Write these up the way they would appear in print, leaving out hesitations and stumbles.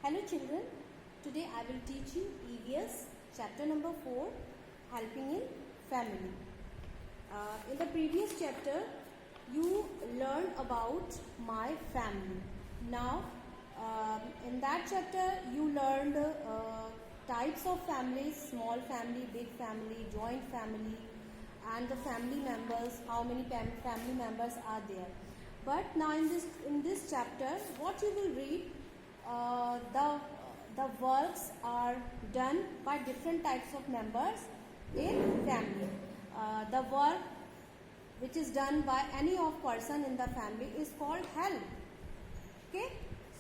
Hello children, today I will teach you EVS chapter number 4, helping in family. In the previous chapter you learned about my family. Now in that chapter you learned types of families, small family, big family, joint family, and the family members, how many family members are there. But now in this chapter what you will read, the works are done by different types of members in family. The work which is done by any of person in the family is called help. Okay,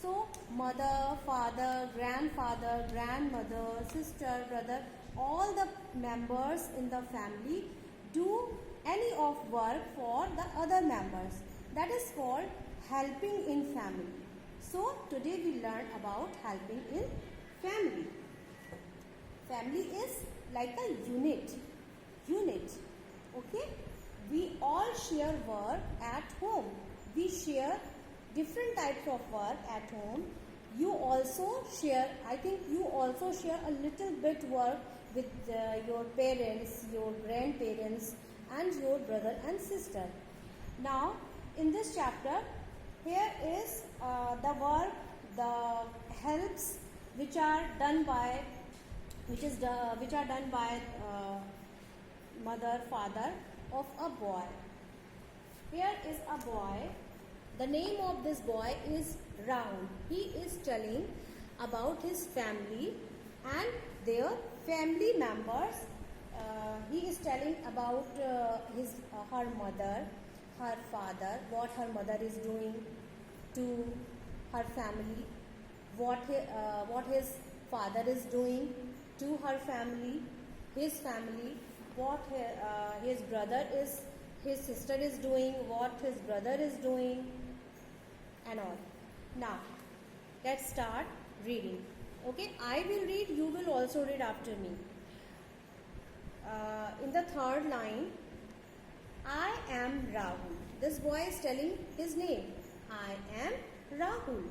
so mother, father, grandfather, grandmother, sister, brother, all the members in the family do any of work for the other members. That is called helping in family. So today we learn about helping in family. Family is like a unit. Okay, we all share work at home. We share different types of work at home. You also share, I think you also share a little bit work with your parents, your grandparents, and your brother and sister. Now in this chapter, here is the work, the helps which are done by mother, father of a boy. Here is a boy. The name of this boy is Rahul. He is telling about his family and their family members. He is telling about her mother, her father, what her mother is doing to her family, what his father is doing to her family, his family, what his sister is doing, what his brother is doing, and all. Now let's start reading. Okay, I will read, you will also read after me. In the third line, I am Rahul. This boy is telling his name. I am Rahul.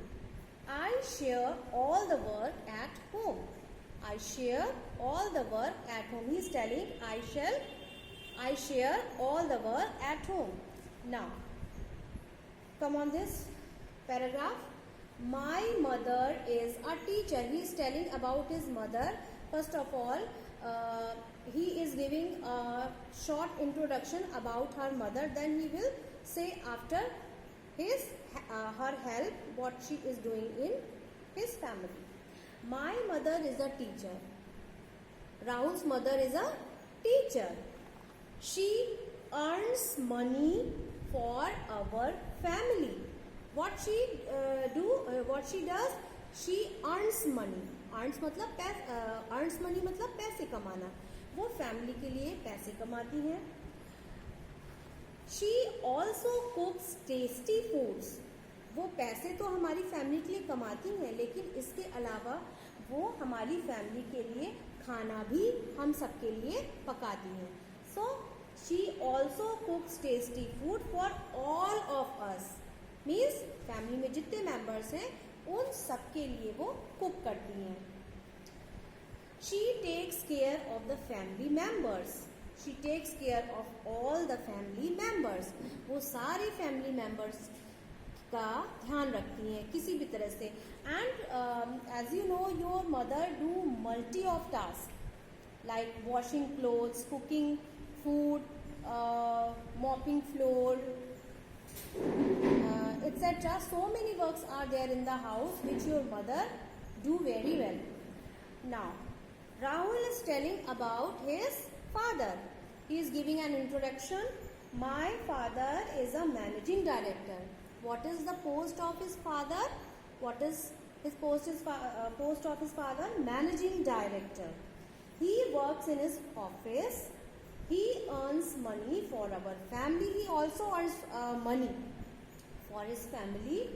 I share all the work at home. I share all the work at home. He is telling I share all the work at home. Now come on this paragraph. My mother is a teacher. He is telling about his mother. First of all, he is giving a short introduction about her mother. Then he will say after her help what she is doing in his family. My mother is a teacher. Rahul's mother is a teacher. She earns money for our family. What she does, she earns money. earns money मतलब पैसे कमाना. वो family के लिए पैसे कमाती हैं. She also cooks tasty foods. वो पैसे तो हमारी फैमिली के लिए कमाती हैं, लेकिन इसके अलावा वो हमारी फैमिली के लिए खाना भी हम सबके लिए पकाती हैं. So she also cooks tasty food for all of us. Means family में जितने मेंबर्स हैं उन सबके लिए वो कुक करती हैं. She takes care of the family members. She takes care of all the family members. वो सारे फैमिली मेंबर्स का ध्यान रखती हैं किसी भी तरह से. And as you know, your mother do multi of tasks like washing clothes, cooking food, mopping floor, etc. So many works are there in the house which your mother do very well. Now Rahul is telling about his father. He is giving an introduction. My father is a managing director. What is the post of his father? What is his post of his father? Managing director. He works in his office. He earns money for our family. He also earns money for his family.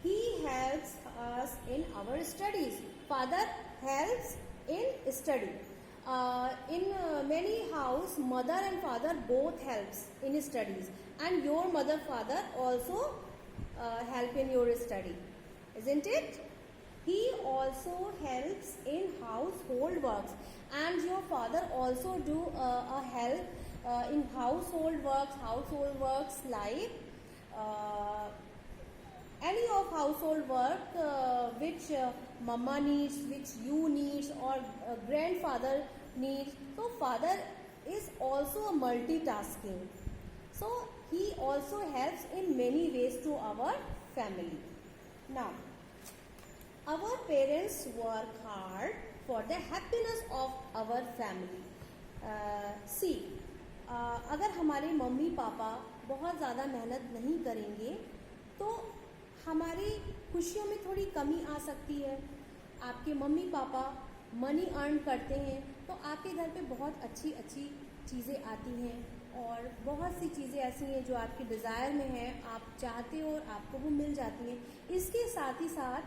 He helps us in our studies. Father helps in study. In many house, mother and father both helps in studies, and your mother father also help in your study, isn't it? he also helps in household works, and your father also do a help in household works like any of household work which mama needs, which you needs, or grandfather needs. So father is also a multitasking, so he also helps in many ways to our family. Now, our parents work hard for the happiness of our family. See, अगर हमारे mummy papa बहुत ज़्यादा मेहनत नहीं करेंगे तो हमारी खुशियों में थोड़ी कमी आ सकती है. आपके मम्मी पापा मनी अर्न करते हैं तो आपके घर पे बहुत अच्छी अच्छी चीज़ें आती हैं, और बहुत सी चीज़ें ऐसी हैं जो आपके डिज़ायर में है, आप चाहते हो और आपको वो मिल जाती हैं. इसके साथ ही साथ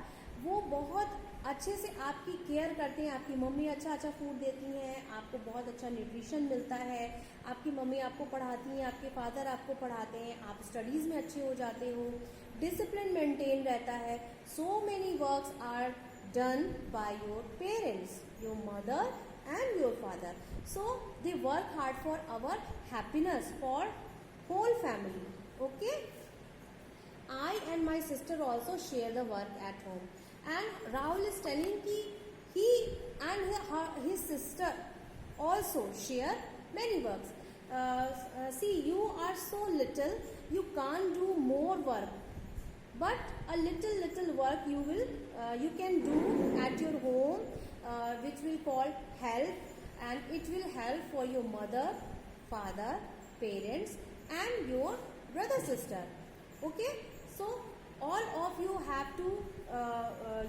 वो बहुत अच्छे से आपकी केयर करते हैं. आपकी मम्मी अच्छा अच्छा फूड देती हैं, आपको बहुत अच्छा न्यूट्रिशन मिलता है, आपकी मम्मी आपको पढ़ाती हैं, आपके फादर आपको पढ़ाते हैं, आप स्टडीज़ में अच्छे हो जाते हो, डिसिप्लिन मेंटेन रहता है. So many works are done by your parents, your mother and your father. So they work hard for our happiness, for whole family. Okay, I and my sister also share the work at home. And Rahul is telling he and his sister also share many works. See, you are so little, you can't do more work, but a little work you can do at your home, which will call help, and it will help for your mother, father, parents and your brother, sister. Okay, so all of you have to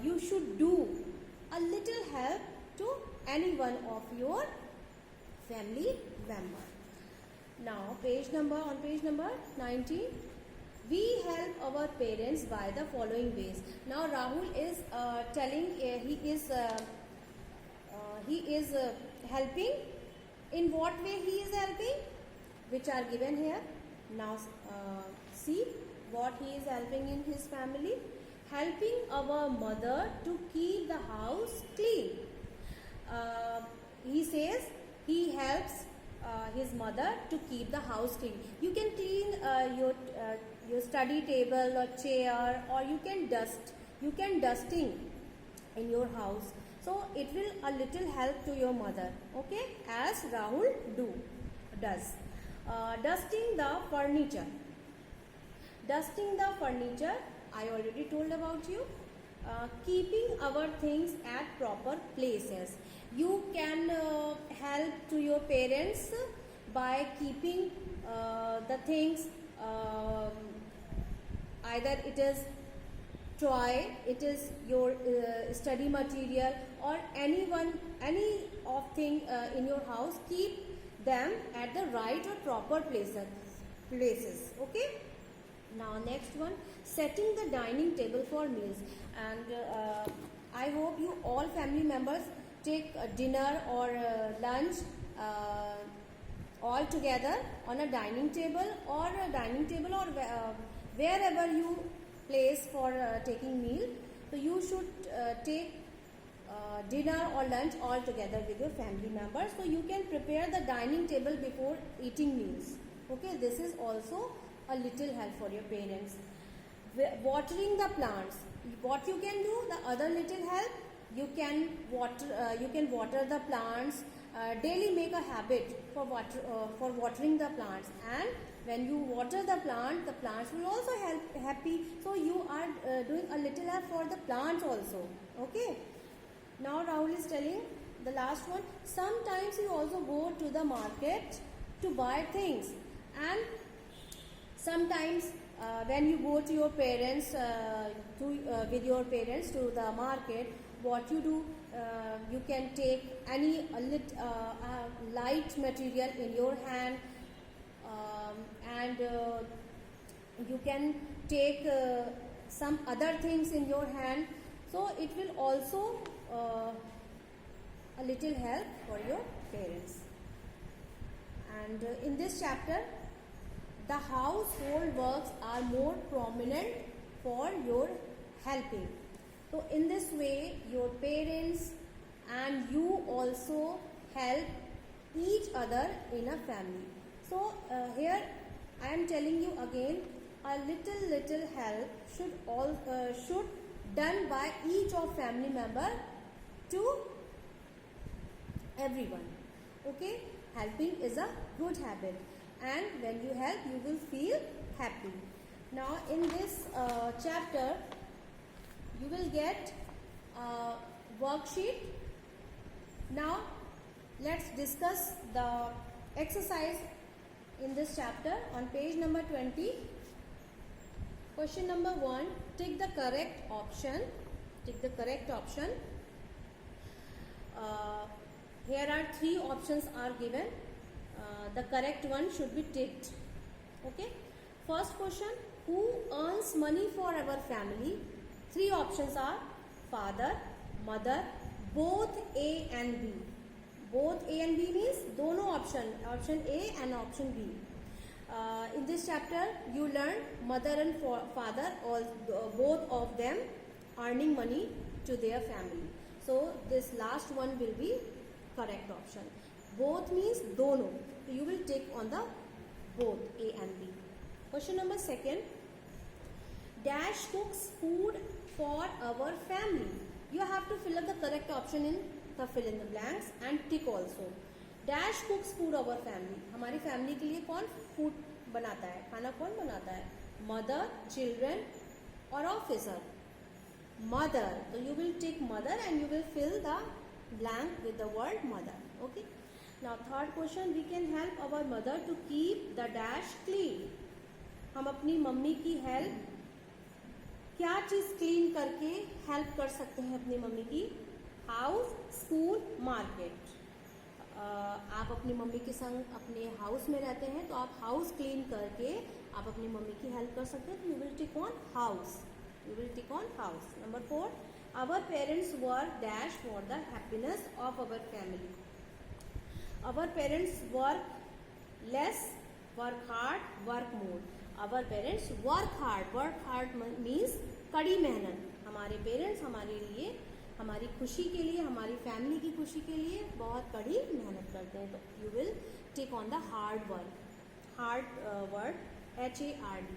you should do a little help to any one of your family member. Now on page number 19, we help our parents by the following ways. Now Rahul is telling he is helping. In what way he is helping, which are given here. Now see what he is helping in his family. Helping our mother to keep the house clean. He says he helps his mother to keep the house clean. You can clean your study table or chair, or you can dusting in your house. So it will a little help to your mother. Okay, as Rahul does. Dusting the furniture. Dusting the furniture, I already told about you. Keeping our things at proper places. You can help to your parents by keeping the things, either it is toy, it is your study material, or any of thing in your house. Keep them at the right or proper places. Okay. Now next one, setting the dining table for meals. And I hope you all family members take dinner or lunch all together on a dining table or wherever you place for taking meal. So you should take dinner or lunch all together with your family members, so you can prepare the dining table before eating meals. Okay, this is also a little help for your parents. Watering the plants, what you can do, the other little help, you can water the plants. Daily make a habit for watering the plants, and when you water the plants will also happy. So you are doing a little help for the plants also. Okay. Now Rahul is telling the last one. Sometimes you also go to the market to buy things, and sometimes when you go to your parents with your parents to the market, what you do, you can take any light material in your hand, and you can take some other things in your hand, so it will also a little help for your parents. And in this chapter, the household works are more prominent for your helping. So in this way your parents and you also help each other in a family. So here I am telling you again, a little help should done by each of family member to everyone. Okay, helping is a good habit, and when you help you will feel happy. Now in this chapter you will get a worksheet. Now let's discuss the exercise in this chapter on page number 20. Question number 1, take the correct option. Take the correct option. Here are 3 options are given. The correct one should be ticked. Okay. First question, who earns money for our family? 3 options are father, mother, both A and B. Both A and B means दोनों option A and option B. In this chapter you learn mother and father, both of them earning money to their family. So this last one will be correct option. Both means दोनों. So you will tick on the both A and B. Question number 2, dash cooks food for our family. You have to fill up the correct option in the fill in the blanks and tick also. Dash cooks food our family. हमारी family के लिए कौन food बनाता है, खाना कौन बनाता है? मदर, चिल्ड्रन और officer. Mother. So you will tick mother and you will fill the blank with the word mother. Okay. Now third question, we can help our mother to keep the dash clean. हम अपनी mummy की help क्या चीज़ clean करके help कर सकते हैं अपनी mummy की? House, school, market. आप अपनी मम्मी के संग अपने हाउस में रहते हैं तो आप हाउस क्लीन करके आप अपनी मम्मी की हेल्प कर सकते हैं. तो you will tick on house. You will tick on house. Number 4, our parents work dash for the happiness of our family. Our parents work less, work hard, work more. Our parents work hard. Work hard means कड़ी मेहनत. हमारे parents हमारे लिए, हमारी खुशी के लिए, हमारी फैमिली की खुशी के लिए बहुत कड़ी मेहनत करते हैं. तो you will tick on the hard work. Hard word HARD.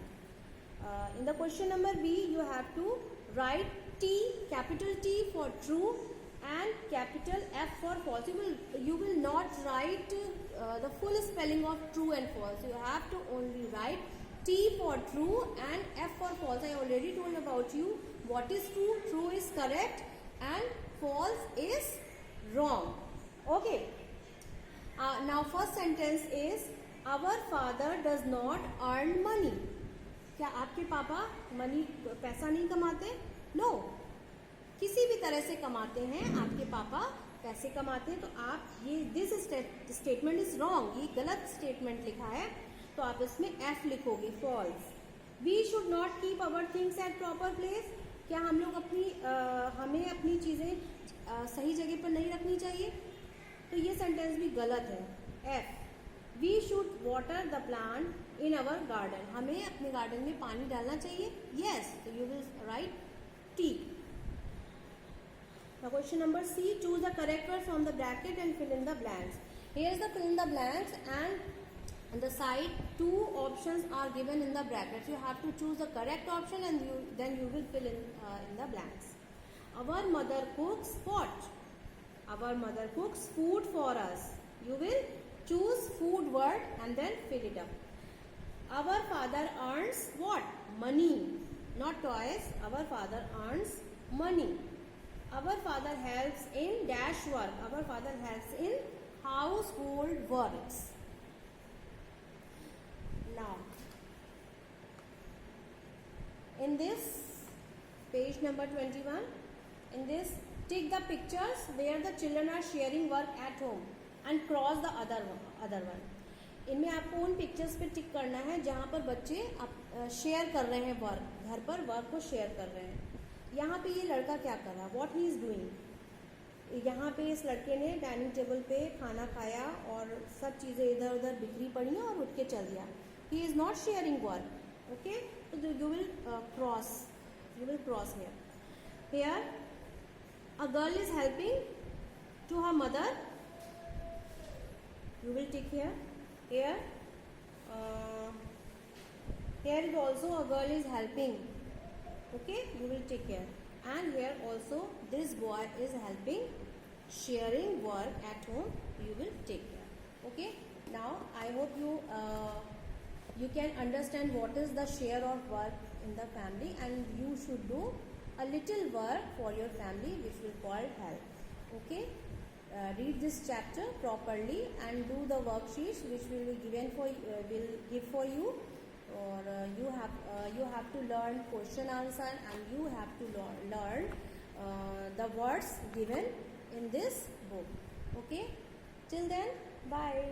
In the question number B, you have to write T, capital T for true and capital F for false. You will not write the full spelling of true and false. You have to only write T for true and F for false. I already told about you what is true. True is correct and false is wrong. Okay. Now first sentence is, our father does not earn money. क्या आपके पापा पैसा नहीं कमाते? No. किसी भी तरह से कमाते हैं. आपके पापा पैसे कमाते हैं. तो आप ये दिस स्टेटमेंट इज रॉन्ग, ये गलत स्टेटमेंट लिखा है. तो आप इसमें F लिखोगे, false. We should not keep our things at proper place. क्या हम लोग हमें अपनी चीज़ें सही जगह पर नहीं रखनी चाहिए? तो ये सेंटेंस भी गलत है. F, we should water the plant in our garden. हमें अपने गार्डन में पानी डालना चाहिए. यस. तो you will write T. Question number C, choose the correct word from the bracket and fill in the blanks. Here is the fill in the blanks and on the side 2 options are given in the brackets. You have to choose the correct option and then you will fill in the blanks. Our mother cooks what? Our mother cooks food for us. You will choose food word and then fill it up. Our father earns what? Money, not toys. Our father earns money. Our father helps in dash work. Our father helps in household works. Now, in this page number 21, in this tick the pictures where the children are sharing work at home and cross the other one. इनमें आपको उन pictures पे टिक करना है जहाँ पर बच्चे share कर रहे हैं वर्क, घर पर वर्क को शेयर कर रहे हैं. यहाँ पे ये लड़का क्या कर रहा है? What he is doing. यहाँ पे इस लड़के ने डाइनिंग टेबल पे खाना खाया और सब चीज़ें इधर उधर बिखरी पड़ी हैं और उठ के चल दिया. He is not sharing work. Okay. तो you will cross here. here a girl is helping to her mother. You will take here. Here is also a girl is helping. Okay, you will take care. And here also this boy is helping, sharing work at home. You will take care. Okay, now I hope you can understand what is the share of work in the family, and you should do a little work for your family which will call help. Okay, read this chapter properly and do the worksheets which will be given for will give for you, or you have to learn question answer, and you have to learn the words given in this book. Okay, till then, bye.